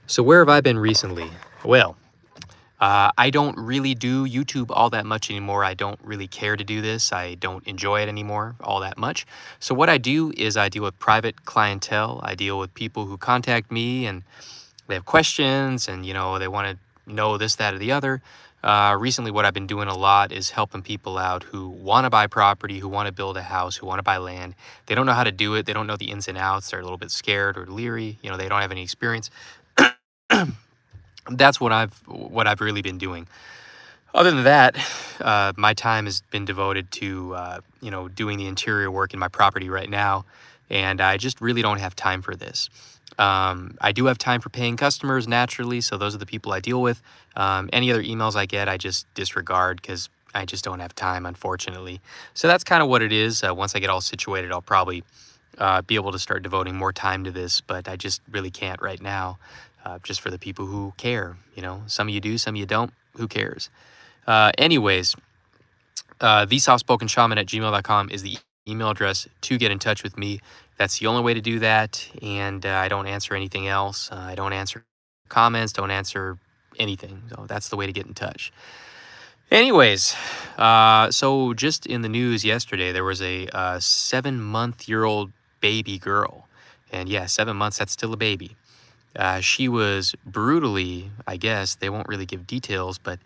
So where have I been recently? Well, I don't really do YouTube all that much anymore. I don't really care to do this. I don't enjoy it anymore all that much. So what I do is I deal with private clientele. I deal with people who contact me and they have questions and they want to know this, that, or the other. Recently, what I've been doing a lot is helping people out who want to buy property, who want to build a house, who want to buy land. They don't know how to do it. They don't know the ins and outs. They're a little bit scared or leery. They don't have any experience. That's what I've really been doing. Other than that, my time has been devoted to doing the interior work in my property right now, and I just really don't have time for this. I do have time for paying customers naturally, so those are the people I deal with. Any other emails I get, I just disregard because I just don't have time, unfortunately. So that's kind of what it is. Once I get all situated, I'll probably be able to start devoting more time to this, but I just really can't right now. Just for the people who care, some of you do, some of you don't. Who cares? Anyways, thesoftspokenshaman@gmail.com is the email address to get in touch with me. That's the only way to do that. And I don't answer anything else. I don't answer comments, don't answer anything. So that's the way to get in touch. Anyways, so just in the news yesterday, there was a 7-month-old baby girl. And yeah, 7 months, that's still a baby. She was brutally, I guess, they won't really give details, but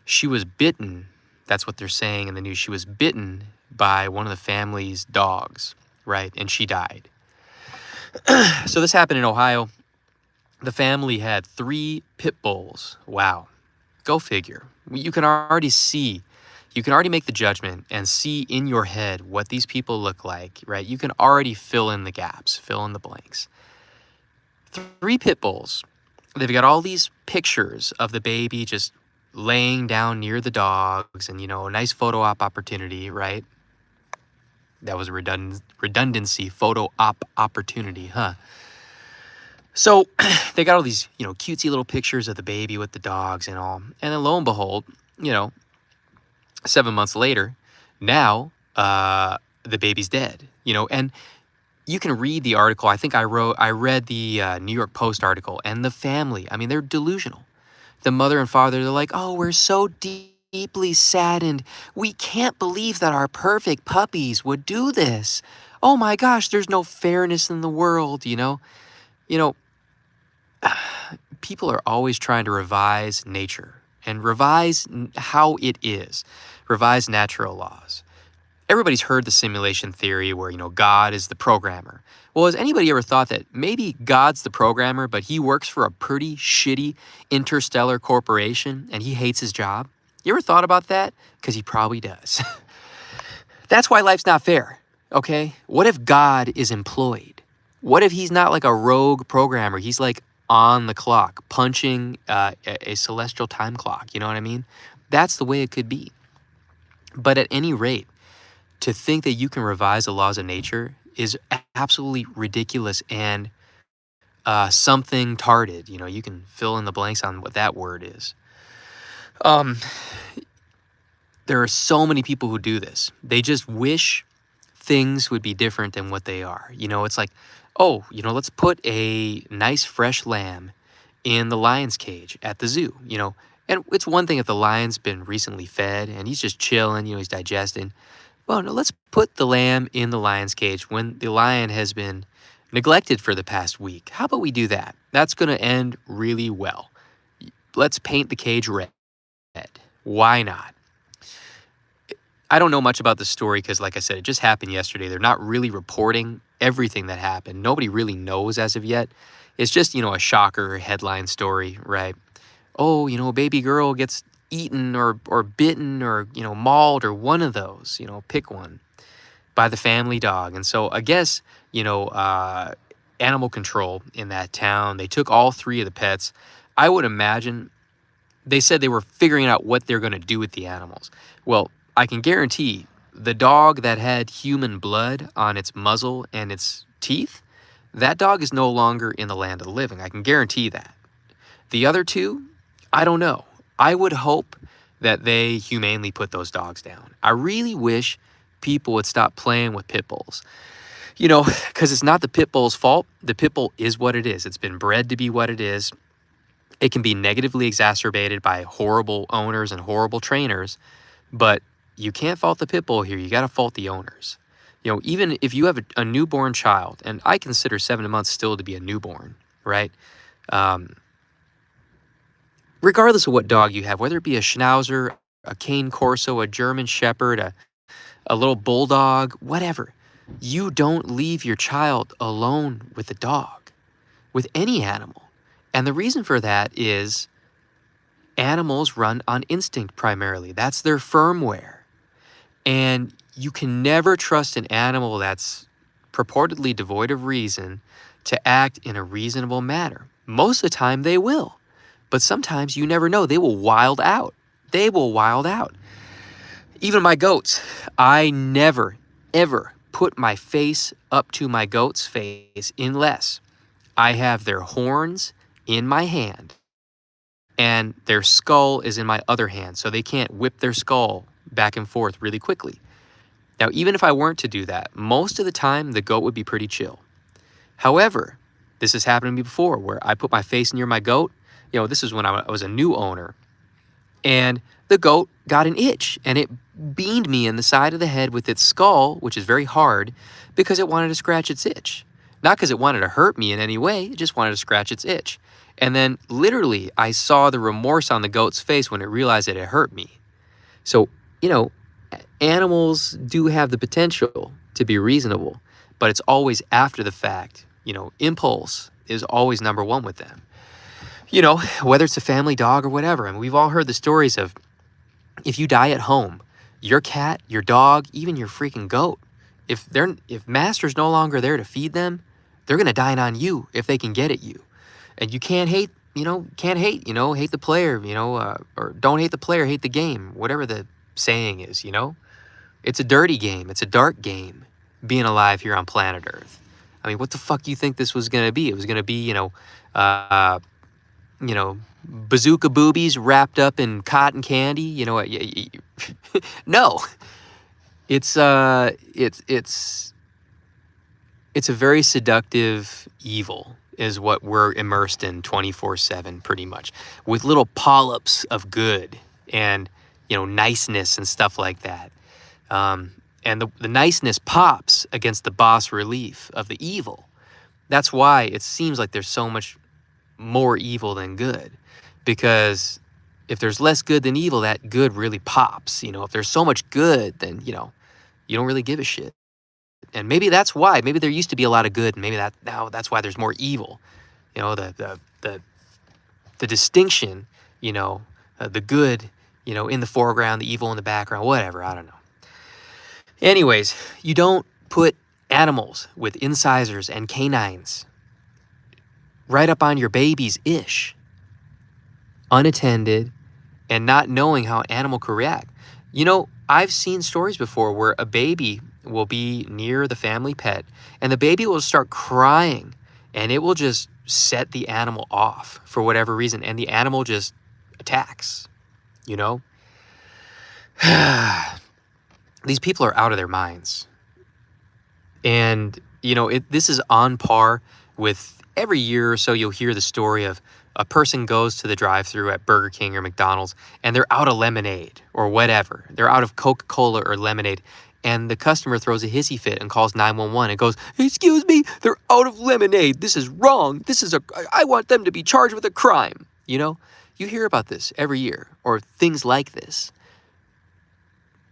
she was bitten. That's what they're saying in the news. She was bitten by one of the family's dogs, right? And she died. So this happened in Ohio. The family had 3 pit bulls. Wow. Go figure. You can already make the judgment and see in your head what these people look like, right? You can already fill in the gaps, fill in the blanks. 3 pit bulls. They've got all these pictures of the baby just laying down near the dogs and, a nice photo op opportunity, right? That was a redundancy, photo op opportunity, huh? So they got all these, cutesy little pictures of the baby with the dogs and all. And then lo and behold, 7 months later, now the baby's dead, and you can read the article. I think I read the New York Post article, and the family, I mean, they're delusional. The mother and father, they're like, oh, we're so deeply saddened. We can't believe that our perfect puppies would do this. Oh my gosh, there's no fairness in the world, People are always trying to revise nature and revise how it is, revise natural laws. Everybody's heard the simulation theory where, God is the programmer. Well, has anybody ever thought that maybe God's the programmer, but he works for a pretty shitty interstellar corporation and he hates his job? You ever thought about that? Because he probably does. That's why life's not fair, okay? What if God is employed? What if he's not like a rogue programmer? He's like on the clock, punching a celestial time clock, you know what I mean? That's the way it could be. But at any rate, to think that you can revise the laws of nature is absolutely ridiculous and something tarded. You can fill in the blanks on what that word is. There are so many people who do this. They just wish things would be different than what they are. It's like, oh, let's put a nice fresh lamb in the lion's cage at the zoo, And it's one thing if the lion's been recently fed and he's just chilling, he's digesting. Well, no, let's put the lamb in the lion's cage when the lion has been neglected for the past week. How about we do that? That's going to end really well. Let's paint the cage red. Why not? I don't know much about the story because, like I said, it just happened yesterday. They're not really reporting everything that happened. Nobody really knows as of yet. It's just, a shocker headline story, right? Oh, a baby girl gets eaten or bitten or, mauled or one of those, pick one, by the family dog. And so I guess, animal control in that town, they took all 3 of the pets. I would imagine they said they were figuring out what they're going to do with the animals. Well, I can guarantee the dog that had human blood on its muzzle and its teeth, that dog is no longer in the land of the living. I can guarantee that. The other 2, I don't know. I would hope that they humanely put those dogs down. I really wish people would stop playing with pit bulls. Because it's not the pit bull's fault. The pit bull is what it is. It's been bred to be what it is. It can be negatively exacerbated by horrible owners and horrible trainers, but you can't fault the pit bull here. You got to fault the owners. Even if you have a newborn child, and I consider 7 months still to be a newborn, right? Um, Regardless of what dog you have, whether it be a Schnauzer, a Cane Corso, a German Shepherd, a little bulldog, whatever, you don't leave your child alone with a dog, with any animal. And the reason for that is animals run on instinct primarily. That's their firmware. And you can never trust an animal that's purportedly devoid of reason to act in a reasonable manner. Most of the time they will, but sometimes you never know. They will wild out. They will wild out. Even my goats, I never, ever put my face up to my goat's face unless I have their horns in my hand and their skull is in my other hand, so they can't whip their skull back and forth really quickly. Now, even if I weren't to do that, most of the time the goat would be pretty chill. However, this has happened to me before where I put my face near my goat. This is when I was a new owner, and the goat got an itch and it beamed me in the side of the head with its skull, which is very hard, because it wanted to scratch its itch. Not because it wanted to hurt me in any way, it just wanted to scratch its itch. And then literally I saw the remorse on the goat's face when it realized that it hurt me. So, animals do have the potential to be reasonable, but it's always after the fact. Impulse is always number one with them. Whether it's a family dog or whatever. I mean, we've all heard the stories of if you die at home, your cat, your dog, even your freaking goat, if master's no longer there to feed them, they're going to dine on you if they can get at you. And you can't hate, hate the player, or don't hate the player, hate the game, whatever the saying is, It's a dirty game. It's a dark game being alive here on planet Earth. I mean, what the fuck do you think this was going to be? It was going to be, bazooka boobies wrapped up in cotton candy. No, it's a very seductive evil is what we're immersed in 24/7 pretty much, with little polyps of good and, niceness and stuff like that. And the niceness pops against the bas relief of the evil. That's why it seems like there's so much more evil than good, because if there's less good than evil, that good really pops. If there's so much good, then you don't really give a shit. And maybe that's why. Maybe there used to be a lot of good, and maybe that's why there's more evil. The distinction, the good, in the foreground, the evil in the background, whatever. I don't know. Anyways, you don't put animals with incisors and canines right up on your baby's ish, unattended, and not knowing how an animal could react. I've seen stories before where a baby will be near the family pet and the baby will start crying and it will just set the animal off for whatever reason, and the animal just attacks. These people are out of their minds. And, this is on par with every year or so you'll hear the story of a person goes to the drive-thru at Burger King or McDonald's and they're out of lemonade or whatever. They're out of Coca-Cola or lemonade. And the customer throws a hissy fit and calls 911 and goes, "Excuse me, they're out of lemonade. This is wrong. I want them to be charged with a crime." You hear about this every year, or things like this.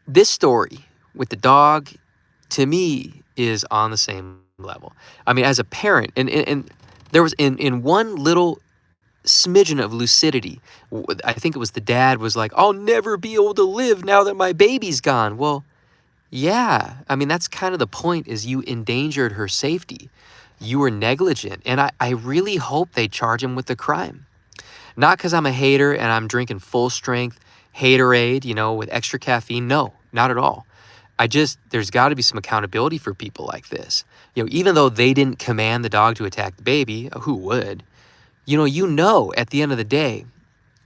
This story with the dog, to me, is on the same level. I mean, as a parent, and there was in one little smidgen of lucidity, I think it was the dad was like, "I'll never be able to live now that my baby's gone." Well, yeah, I mean, that's kind of the point, is you endangered her safety. You were negligent, and I really hope they charge him with the crime. Not because I'm a hater and I'm drinking full strength Haterade, with extra caffeine. No, not at all. There's got to be some accountability for people like this. Even though they didn't command the dog to attack the baby, who would? At the end of the day,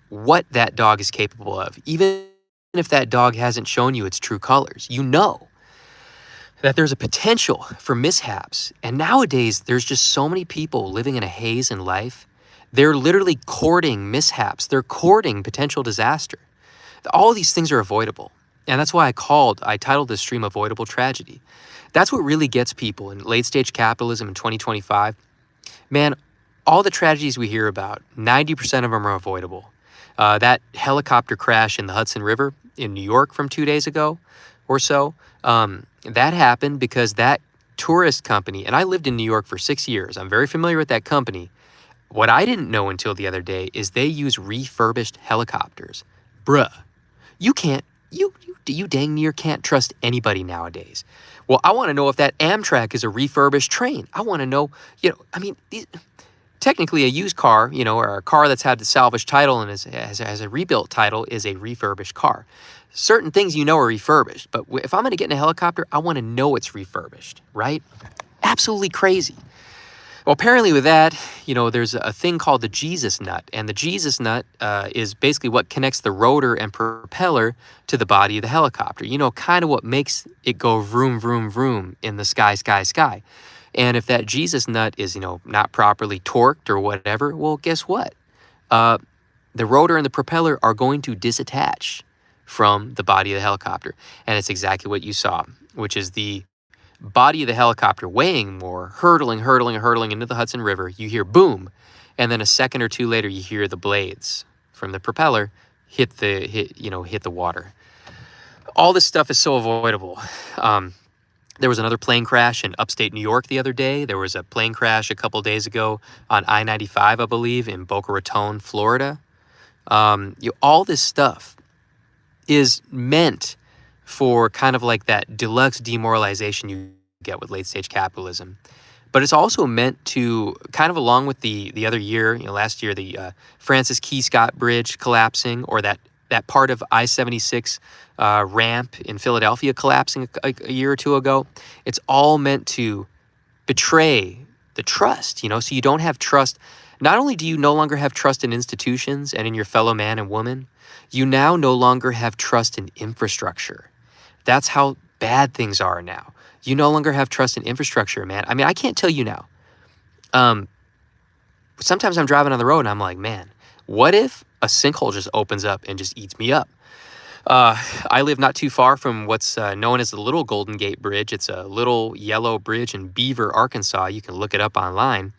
what that dog is capable of. Even if that dog hasn't shown you its true colors, that there's a potential for mishaps. And nowadays, there's just so many people living in a haze in life They're literally courting mishaps. They're courting potential disaster. All these things are avoidable. And that's why I titled this stream Avoidable Tragedy. That's what really gets people in late stage capitalism in 2025. Man, all the tragedies we hear about, 90% of them are avoidable. That helicopter crash in the Hudson River in New York from 2 days ago or so, that happened because that tourist company, and I lived in New York for 6 years. I'm very familiar with that company. What I didn't know until the other day is they use refurbished helicopters. Bruh, you can't, you dang near can't trust anybody nowadays. Well, I want to know if that Amtrak is a refurbished train. I want to know, technically a used car, or a car that's had the salvage title and has a rebuilt title is a refurbished car. Certain things are refurbished, but if I'm going to get in a helicopter, I want to know it's refurbished, right? Absolutely crazy. Well, apparently with that, there's a thing called the Jesus nut, and the Jesus nut is basically what connects the rotor and propeller to the body of the helicopter. Kind of what makes it go vroom, vroom, vroom in the sky, sky, sky. And if that Jesus nut is, not properly torqued or whatever, well, guess what? The rotor and the propeller are going to disattach from the body of the helicopter. And it's exactly what you saw, which is the body of the helicopter weighing more, hurtling into the Hudson River. You hear boom, and then a second or two later, you hear the blades from the propeller hit the water. All this stuff is so avoidable. There was another plane crash in upstate New York the other day. There was a plane crash a couple days ago on I-95, I believe, in Boca Raton, Florida. All this stuff is meant for kind of like that deluxe demoralization you get with late stage capitalism. But it's also meant to kind of along with the other year, last year, the Francis Key Scott Bridge collapsing, or that part of I-76 ramp in Philadelphia collapsing a year or two ago. It's all meant to betray the trust, so you don't have trust. Not only do you no longer have trust in institutions and in your fellow man and woman, you now no longer have trust in infrastructure. That's how bad things are now. You no longer have trust in infrastructure, man. I mean, I can't tell you now. Sometimes I'm driving on the road and I'm like, man, what if a sinkhole just opens up and just eats me up? I live not too far from what's known as the Little Golden Gate Bridge. It's a little yellow bridge in Beaver, Arkansas. You can look it up online.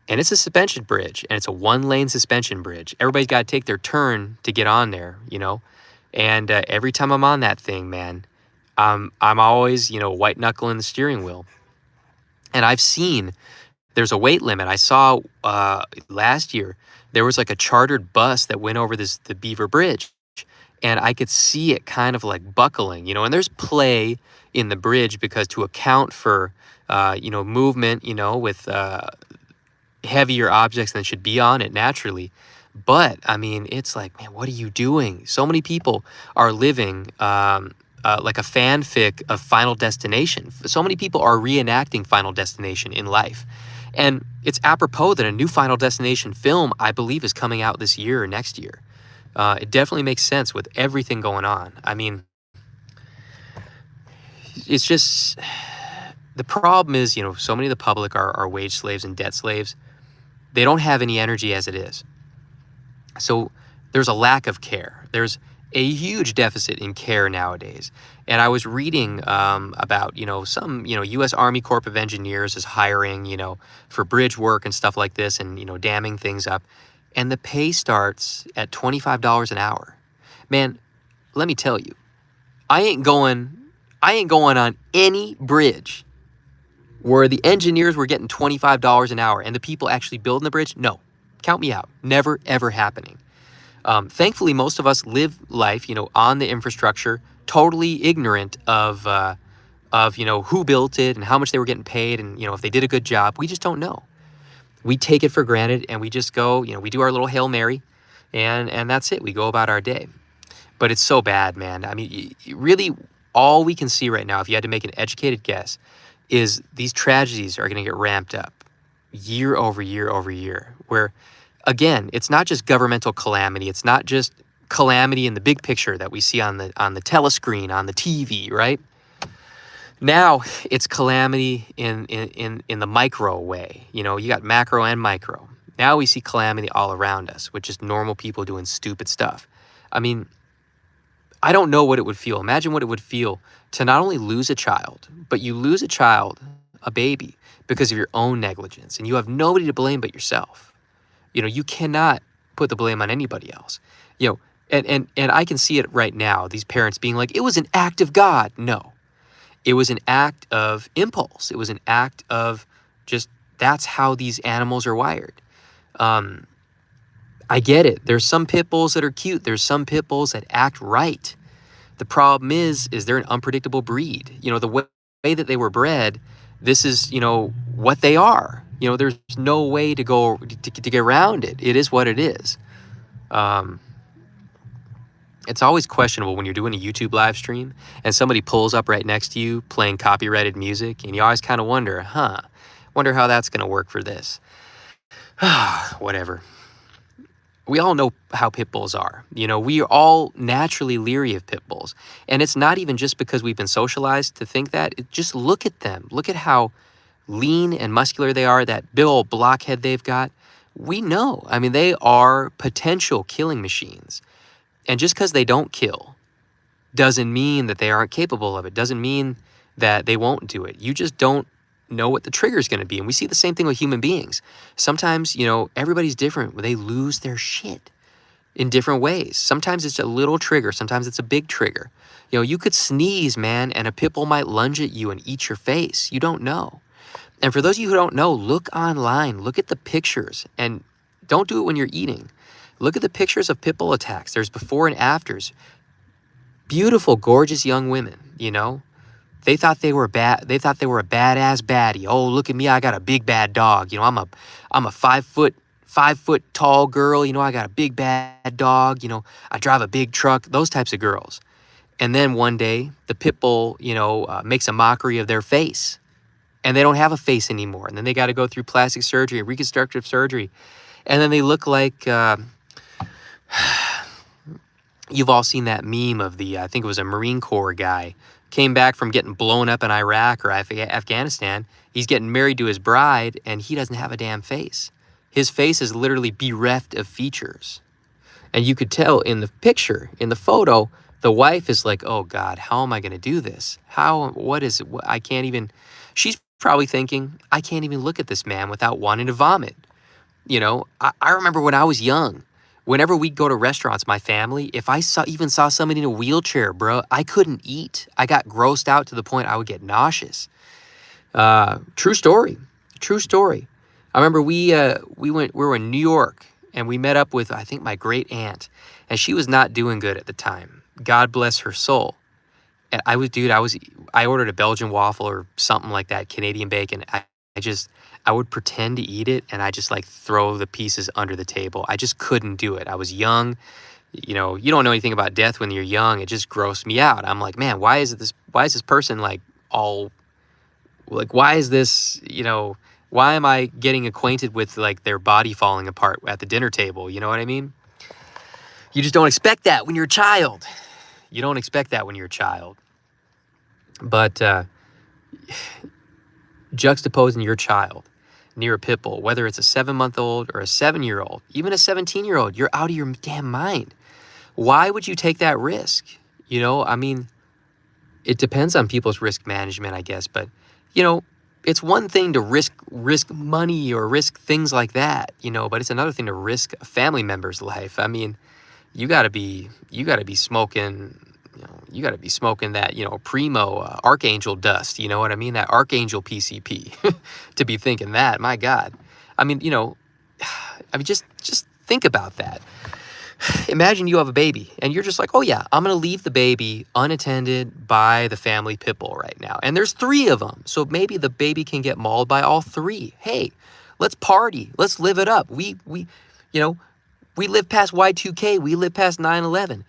And it's a suspension bridge, and it's a one-lane suspension bridge. Everybody's got to take their turn to get on there, And every time I'm on that thing, man, I'm always, white-knuckling the steering wheel. And I've seen there's a weight limit. I saw last year there was like a chartered bus that went over the Beaver Bridge, and I could see it kind of like buckling, And there's play in the bridge because to account for, movement, with heavier objects than should be on it naturally. But I mean, it's like, man, what are you doing? So many people are living like a fanfic of Final Destination. So many people are reenacting Final Destination in life. And it's apropos that a new Final Destination film, I believe, is coming out this year or next year. It definitely makes sense with everything going on. I mean, it's just, the problem is, so many of the public are wage slaves and debt slaves. They don't have any energy as it is. So there's a lack of care. There's a huge deficit in care nowadays. And I was reading about, some, U.S. Army Corps of Engineers is hiring, for bridge work and stuff like this and, damming things up. And the pay starts at $25 an hour. Man, let me tell you, I ain't going on any bridge where the engineers were getting $25 an hour and the people actually building the bridge. No, count me out. Never, ever happening. Thankfully, most of us live life, on the infrastructure, totally ignorant of who built it and how much they were getting paid and, if they did a good job. We just don't know. We take it for granted and we just go, we do our little Hail Mary and that's it. We go about our day. But it's so bad, man. I mean, really, all we can see right now, if you had to make an educated guess, is these tragedies are going to get ramped up year over year over year, where, again, it's not just governmental calamity. It's not just calamity in the big picture that we see on the telescreen, on the TV, right? Now it's calamity in the micro way. You got macro and micro. Now we see calamity all around us, with just normal people doing stupid stuff. I mean, I don't know what it would feel. Imagine what it would feel to not only lose a child, but you lose a child, a baby, because of your own negligence, and you have nobody to blame but yourself. You cannot put the blame on anybody else. You know, and I can see it right now, these parents being like, it was an act of God. No, it was an act of impulse. It was an act of just, that's how these animals are wired. Um, I get it. There's some pit bulls that are cute. There's some pit bulls that act right. The problem is they're an unpredictable breed. The way that they were bred, this is, what they are. There's no way to go to get around it. It is what it is. Um, it's always questionable when you're doing a YouTube live stream and somebody pulls up right next to you playing copyrighted music, and you always kind of wonder, wonder how that's going to work for this. Whatever. We all know how pit bulls are. We are all naturally leery of pit bulls. And it's not even just because we've been socialized to think that. Just look at them. Look at how lean and muscular they are, that big old blockhead they've got. We know. I mean, they are potential killing machines. And just because they don't kill doesn't mean that they aren't capable of it. Doesn't mean that they won't do it. You just don't know what the trigger is going to be. And we see the same thing with human beings. Sometimes, everybody's different. They lose their shit in different ways. Sometimes it's a little trigger. Sometimes it's a big trigger. You could sneeze, man, and a pit bull might lunge at you and eat your face. You don't know. And for those of you who don't know, look online. Look at the pictures. And don't do it when you're eating. Look at the pictures of pit bull attacks. There's before and afters. Beautiful, gorgeous young women, They thought they were a badass baddie. Oh, look at me! I got a big bad dog. I'm a 5 foot tall girl. I got a big bad dog. I drive a big truck. Those types of girls. And then one day, the pit bull, makes a mockery of their face, and they don't have a face anymore. And then they got to go through plastic surgery, reconstructive surgery, and then they look like. You've all seen that meme of I think it was a Marine Corps guy, came back from getting blown up in Iraq or Afghanistan. He's getting married to his bride, and he doesn't have a damn face. His face is literally bereft of features. And you could tell in the picture, in the photo, the wife is like, oh God, how am I going to do this? What is it? I can't even, she's probably thinking, I can't even look at this man without wanting to vomit. I remember when I was young, whenever we go to restaurants, my family, if I even saw somebody in a wheelchair, bro, I couldn't eat. I got grossed out to the point I would get nauseous. True story. True story. I remember we were in New York, and we met up with, I think, my great aunt, and she was not doing good at the time. God bless her soul. And I ordered a Belgian waffle or something like that, Canadian bacon. I would pretend to eat it, and I just throw the pieces under the table. I just couldn't do it. I was young. You don't know anything about death when you're young. It just grossed me out. I'm like, man, why is this person why is this, why am I getting acquainted with their body falling apart at the dinner table? You know what I mean? You just don't expect that when you're a child. You don't expect that when you're a child. But juxtaposing your child near a pit bull, whether it's a 7-month-old or a 7-year-old, even a 17-year-old, you're out of your damn mind. Why would you take that risk? I mean, it depends on people's risk management, I guess. But, it's one thing to risk money or risk things like that, but it's another thing to risk a family member's life. I mean, you gotta be smoking, you gotta be smoking that, primo archangel dust. You know what I mean? That archangel PCP to be thinking that. My God, I mean, just think about that. Imagine you have a baby and you're just like, oh yeah, I'm gonna leave the baby unattended by the family pit bull right now, and there's 3 of them, so maybe the baby can get mauled by all 3. Hey, let's party, let's live it up. We live past Y2K, we live past 9/11.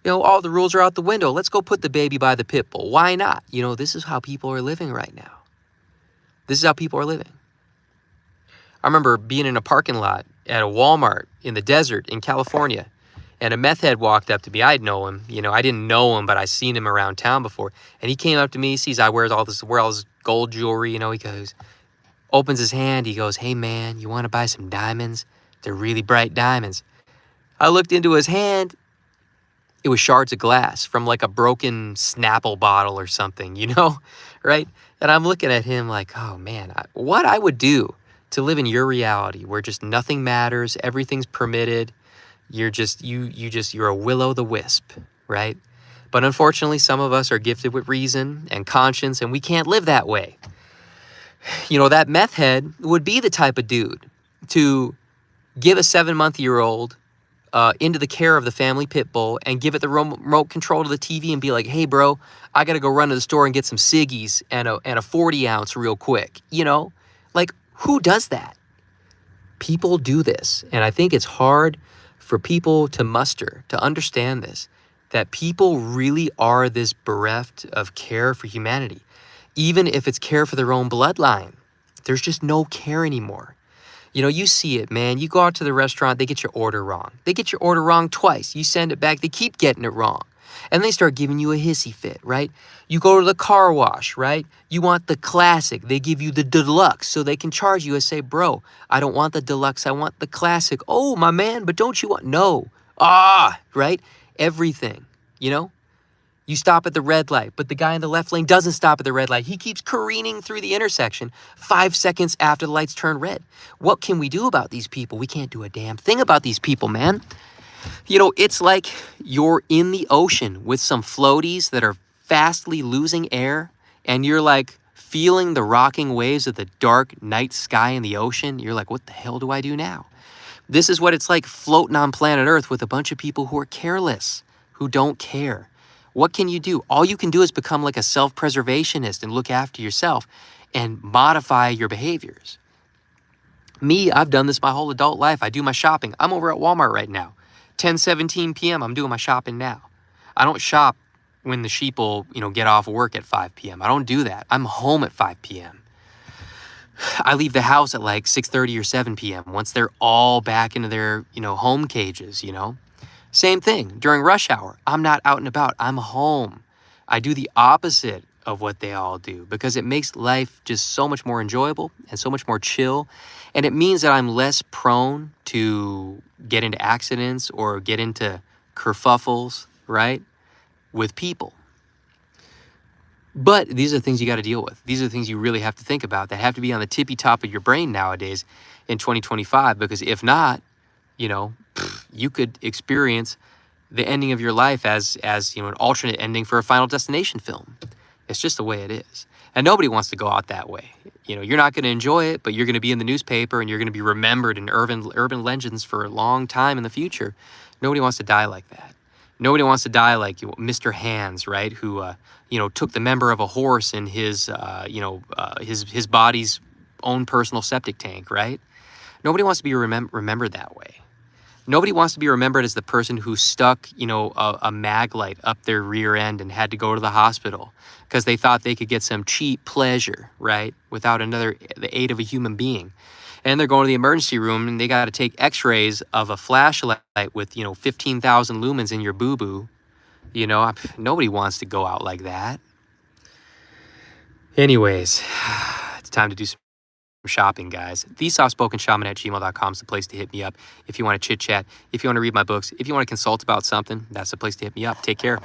All the rules are out the window. Let's go put the baby by the pit bull. Why not? This is how people are living right now. This is how people are living. I remember being in a parking lot at a Walmart in the desert in California, and a meth head walked up to me. I'd know him. I didn't know him, but I seen him around town before. And he came up to me, sees I wear all this gold jewelry. He goes, opens his hand. He goes, hey man, you want to buy some diamonds? They're really bright diamonds. I looked into his hand. It was shards of glass from like a broken Snapple bottle or something, right? And I'm looking at him like, oh man, what I would do to live in your reality where just nothing matters, everything's permitted. You're just, you're a will-o'-the-wisp, right? But unfortunately, some of us are gifted with reason and conscience, and we can't live that way. That meth head would be the type of dude to give a 7-month-year-old into the care of the family pit bull and give it the remote control to the TV and be like, hey, bro, I got to go run to the store and get some ciggies and a 40 ounce real quick. Like, who does that? People do this. And I think it's hard for people to muster, to understand this, that people really are this bereft of care for humanity. Even if it's care for their own bloodline, there's just no care anymore. You see it, man. You go out to the restaurant, they get your order wrong. They get your order wrong twice. You send it back, they keep getting it wrong. And they start giving you a hissy fit, right? You go to the car wash, right? You want the classic. They give you the deluxe so they can charge you and say, bro, I don't want the deluxe. I want the classic. Oh, my man, but don't you want? No. Right? Everything, You stop at the red light, but the guy in the left lane doesn't stop at the red light. He keeps careening through the intersection 5 seconds after the lights turn red. What can we do about these people? We can't do a damn thing about these people, man. It's like you're in the ocean with some floaties that are fastly losing air, and you're like feeling the rocking waves of the dark night sky in the ocean. You're like, what the hell do I do now? This is what it's like floating on planet Earth with a bunch of people who are careless, who don't care. What can you do? All you can do is become like a self-preservationist and look after yourself and modify your behaviors. Me, I've done this my whole adult life. I do my shopping. I'm over at Walmart right now. 10:17 p.m., I'm doing my shopping now. I don't shop when the sheeple, get off work at 5 p.m. I don't do that. I'm home at 5 p.m. I leave the house at like 6:30 or 7 p.m. once they're all back into their, home cages, Same thing. During rush hour, I'm not out and about. I'm home. I do the opposite of what they all do because it makes life just so much more enjoyable and so much more chill. And it means that I'm less prone to get into accidents or get into kerfuffles, right, with people. But these are things you got to deal with. These are the things you really have to think about that have to be on the tippy top of your brain nowadays in 2025, because if not, you could experience the ending of your life as an alternate ending for a Final Destination film. It's just the way it is. And nobody wants to go out that way. You're not going to enjoy it, but you're going to be in the newspaper and you're going to be remembered in urban legends for a long time in the future. Nobody wants to die like that. Nobody wants to die like Mr. Hands, right? Who, took the member of a horse in his body's own personal septic tank, right? Nobody wants to be remembered that way. Nobody wants to be remembered as the person who stuck, a mag light up their rear end and had to go to the hospital because they thought they could get some cheap pleasure, right, without the aid of a human being. And they're going to the emergency room and they got to take x-rays of a flashlight with, 15,000 lumens in your boo-boo. Nobody wants to go out like that. Anyways, it's time to do some shopping, guys. TheSoftSpokenShaman@gmail.com is the place to hit me up if you want to chit chat, if you want to read my books, if you want to consult about something. That's the place to hit me up. Take care.